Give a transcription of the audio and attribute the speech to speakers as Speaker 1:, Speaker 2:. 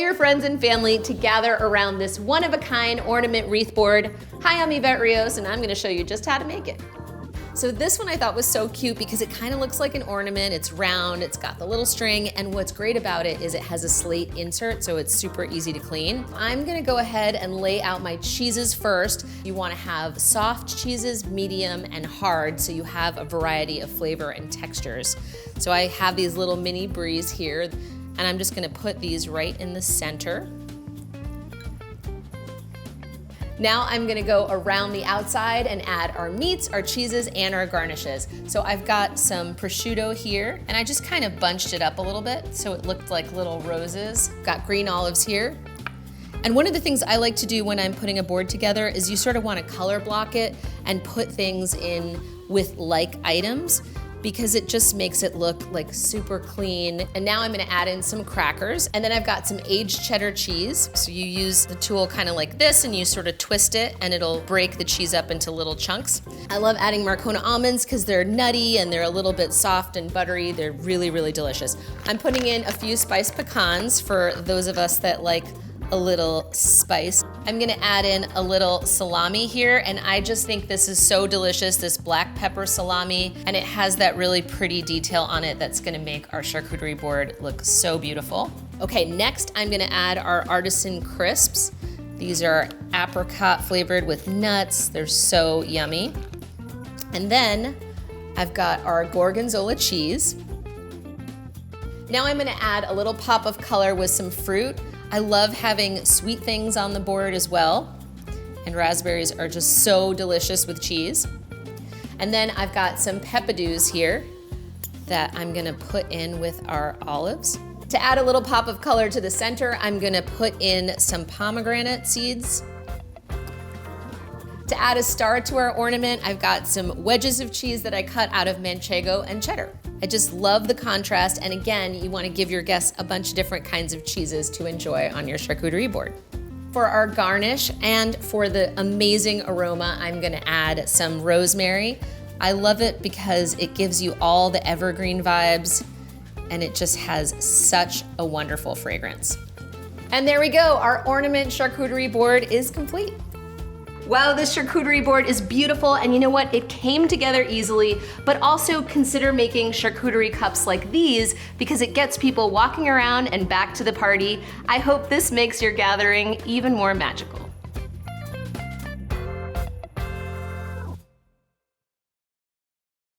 Speaker 1: your friends and family to gather around this one-of-a-kind ornament wreath board. Hi, I'm Yvette Rios, and I'm gonna show you just how to make it. So this one I thought was so cute because it kind of looks like an ornament. It's round, it's got the little string, and what's great about it is it has a slate insert, so it's super easy to clean. I'm gonna go ahead and lay out my cheeses first. You wanna have soft cheeses, medium, and hard, so you have a variety of flavor and textures. So I have these little mini bries here, and I'm just gonna put these right in the center. Now I'm gonna go around the outside and add our meats, our cheeses, and our garnishes. So I've got some prosciutto here, and I just kind of bunched it up a little bit so it looked like little roses. Got green olives here. And one of the things I like to do when I'm putting a board together is you sort of wanna color block it and put things in with like items, because it just makes it look like super clean. And now I'm gonna add in some crackers, and then I've got some aged cheddar cheese. So you use the tool kind of like this, and you sort of twist it, and it'll break the cheese up into little chunks. I love adding Marcona almonds because they're nutty and they're a little bit soft and buttery. They're really, really delicious. I'm putting in a few spiced pecans for those of us that like a little spice. I'm gonna add in a little salami here, and I just think this is so delicious, this black pepper salami, and it has that really pretty detail on it that's gonna make our charcuterie board look so beautiful. Okay, next I'm gonna add our artisan crisps. These are apricot flavored with nuts. They're so yummy. And then I've got our gorgonzola cheese. Now I'm gonna add a little pop of color with some fruit. I love having sweet things on the board as well, and raspberries are just so delicious with cheese. And then I've got some peppadews here that I'm gonna put in with our olives. To add a little pop of color to the center, I'm gonna put in some pomegranate seeds. To add a star to our ornament, I've got some wedges of cheese that I cut out of manchego and cheddar. I just love the contrast, and again, you want to give your guests a bunch of different kinds of cheeses to enjoy on your charcuterie board. For our garnish and for the amazing aroma, I'm gonna add some rosemary. I love it because it gives you all the evergreen vibes, and it just has such a wonderful fragrance. And there we go, our ornament charcuterie board is complete. Wow, this charcuterie board is beautiful, and you know what? It came together easily, but also consider making charcuterie cups like these because it gets people walking around and back to the party. I hope this makes your gathering even more magical.